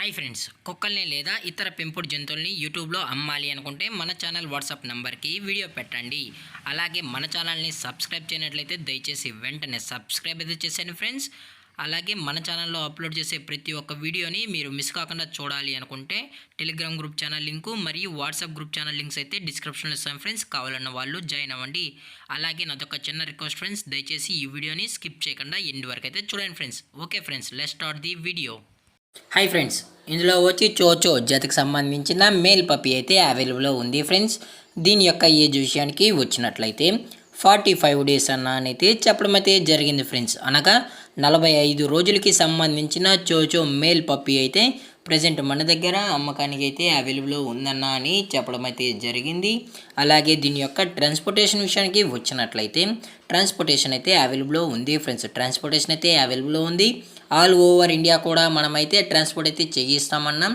Hi friends, కుక్కల్ని లేదా ఇతర పెంపుడు జంతువుల్ని యూట్యూబ్లో అమ్మాలి అనుకుంటే మన ఛానల్ వాట్సాప్ నెంబర్కి వీడియో పెట్టండి. అలాగే మన ఛానల్ని సబ్స్క్రైబ్ చేయనట్లయితే దయచేసి వెంటనే సబ్స్క్రైబ్ అయితే చేసేయండి ఫ్రెండ్స్. అలాగే మన ఛానల్లో అప్లోడ్ చేసే ప్రతి ఒక్క వీడియోని మీరు మిస్ కాకుండా చూడాలి అనుకుంటే టెలిగ్రామ్ గ్రూప్ ఛానల్ లింకు మరియు వాట్సాప్ గ్రూప్ ఛానల్ లింక్స్ అయితే డిస్క్రిప్షన్లో ఇస్తాను ఫ్రెండ్స్. కావాలన్న వాళ్ళు జాయిన్ అవ్వండి. అలాగే నాదొక చిన్న రిక్వెస్ట్ ఫ్రెండ్స్, దయచేసి ఈ వీడియోని స్కిప్ చేయకుండా ఎండ్ వరకు అయితే చూడండి friends. Okay friends, let's start the video. Hi friends, ఇందులో వచ్చి చోచో జతకు సంబంధించిన మేల్ పప్పీ అయితే అవైలబుల్లో ఉంది ఫ్రెండ్స్. దీని యొక్క ఏజ్ విషయానికి వచ్చినట్లయితే 45 డేస్ అయితే చెప్పడం అయితే జరిగింది ఫ్రెండ్స్. అనగా 45 రోజులకి సంబంధించిన చోచో మేల్ పప్పీ అయితే ప్రజెంట్ మన దగ్గర అమ్మకానికి అయితే అవైలబుల్లో ఉందన్న అని చెప్పడం అయితే జరిగింది. అలాగే దీని యొక్క ట్రాన్స్పోర్టేషన్ విషయానికి వచ్చినట్లయితే ట్రాన్స్పోర్టేషన్ అయితే అవైలబుల్లో ఉంది ఫ్రెండ్స్. ట్రాన్స్పోర్టేషన్ అయితే అవైలబుల్లో ఉంది. ఆల్ ఓవర్ ఇండియా కూడా మనమైతే ట్రాన్స్పోర్ట్ అయితే చేయిస్తామన్నాం.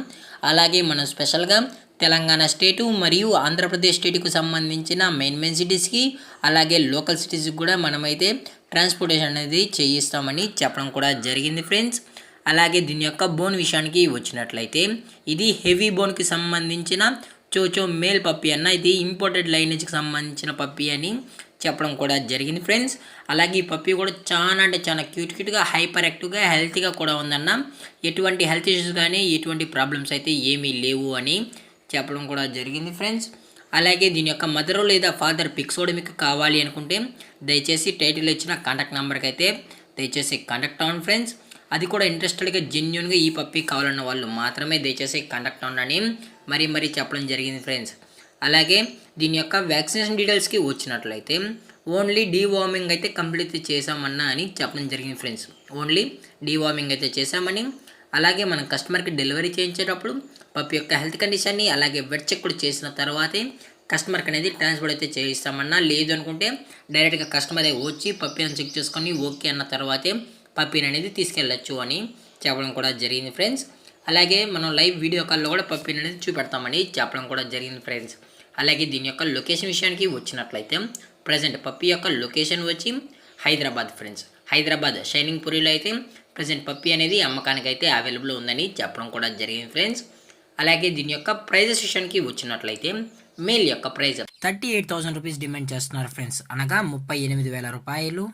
అలాగే మనం స్పెషల్గా తెలంగాణ స్టేటు మరియు ఆంధ్రప్రదేశ్ స్టేట్కు సంబంధించిన మెయిన్ సిటీస్కి అలాగే లోకల్ సిటీస్కి కూడా మనమైతే ట్రాన్స్పోర్టేషన్ అనేది చేయిస్తామని చెప్పడం కూడా జరిగింది ఫ్రెండ్స్. అలాగే దీని యొక్క బోన్ విషయానికి వచ్చినట్లయితే ఇది హెవీ బోన్కి సంబంధించిన చోచో మేల్ పప్పీ అన్న. ఇది ఇంపోర్టెడ్ లైనేజ్కి సంబంధించిన పప్పీ అని చెప్పడం కూడా జరిగింది ఫ్రెండ్స్. అలాగే ఈ పప్పీ కూడా చాలా అంటే చాలా క్యూట్గా హైపర్ యాక్టివ్గా హెల్తీగా కూడా ఉందన్న. ఎటువంటి హెల్త్ ఇష్యూస్ కానీ ఎటువంటి ప్రాబ్లమ్స్ అయితే ఏమీ లేవు అని చెప్పడం కూడా జరిగింది ఫ్రెండ్స్. అలాగే దీని యొక్క మదర్ లేదా ఫాదర్ పిక్స్ కూడా మీకు కావాలి అనుకుంటే దయచేసి టైటిల్ ఇచ్చిన కాంటాక్ట్ నెంబర్కి అయితే దయచేసి కాంటాక్ట్ అవ్వండి ఫ్రెండ్స్. అది కూడా ఇంట్రెస్టెడ్గా జెన్యున్గా ఈ పప్పీ కావాలన్న వాళ్ళు మాత్రమే దయచేసి కాంటాక్ట్ అవ్వండి మరీ చెప్పడం జరిగింది ఫ్రెండ్స్. అలాగే దీని యొక్క వ్యాక్సినేషన్ డీటెయిల్స్కి వచ్చినట్లయితే ఓన్లీ డీవార్మింగ్ అయితే కంప్లీట్ చేసామన్నా అని చెప్పడం జరిగింది ఫ్రెండ్స్. ఓన్లీ డీవార్మింగ్ అయితే చేసామని, అలాగే మనం కస్టమర్కి డెలివరీ చేయించేటప్పుడు పప్పి యొక్క హెల్త్ కండిషన్ని అలాగే వెట్ చెక్ కూడా చేసిన తర్వాతే కస్టమర్కి అనేది ట్రాన్స్పోర్ట్ అయితే చేయిస్తామన్నా. లేదు అనుకుంటే డైరెక్ట్గా కస్టమర్ వచ్చి పప్పిని చెక్ చేసుకొని ఓకే అన్న తర్వాతే పప్పీని అనేది తీసుకెళ్ళచ్చు అని చెప్పడం కూడా జరిగింది ఫ్రెండ్స్. అలాగే మనం లైవ్ వీడియో కాల్లో కూడా పప్పీని అనేది చూపెడతామని చెప్పడం కూడా జరిగింది ఫ్రెండ్స్. అలాగే దీని యొక్క లొకేషన్ విషయానికి వచ్చినట్లయితే ప్రజెంట్ పప్పీ యొక్క లొకేషన్ వచ్చి హైదరాబాద్ ఫ్రెండ్స్. హైదరాబాద్ షైనింగ్ పూరిలో అయితే ప్రజెంట్ పప్పీ అనేది అమ్మకానికి అయితే అవైలబుల్ ఉందని చెప్పడం కూడా జరిగింది ఫ్రెండ్స్. అలాగే దీని యొక్క ప్రైజెస్ విషయానికి వచ్చినట్లయితే మేల్ యొక్క ప్రైజ్ 38,000 రూపీస్ డిమాండ్ చేస్తున్నారు ఫ్రెండ్స్, అనగా 38,000 రూపాయలు.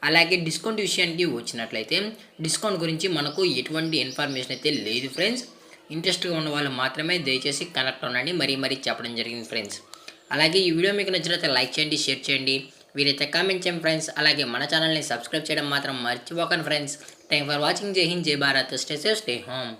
అలాగే డిస్కౌంట్ విషయానికి వచ్చినట్లయితే డిస్కౌంట్ గురించి మనకు ఎటువంటి ఇన్ఫర్మేషన్ అయితే లేదు ఫ్రెండ్స్. ఇంట్రెస్ట్గా ఉన్న వాళ్ళు మాత్రమే దయచేసి కనెక్ట్ అవ్వండి మరీ చెప్పడం జరిగింది ఫ్రెండ్స్. అలాగే ఈ వీడియో మీకు నచ్చినట్లయితే లైక్ చేయండి, షేర్ చేయండి, వీరైతే కామెంట్ చేయండి ఫ్రెండ్స్. అలాగే మన ఛానల్ని సబ్స్క్రైబ్ చేయడం మాత్రం మర్చిపోకండి ఫ్రెండ్స్. Thank for watching. జై హింద్, జై Bharat, stay safe, stay home.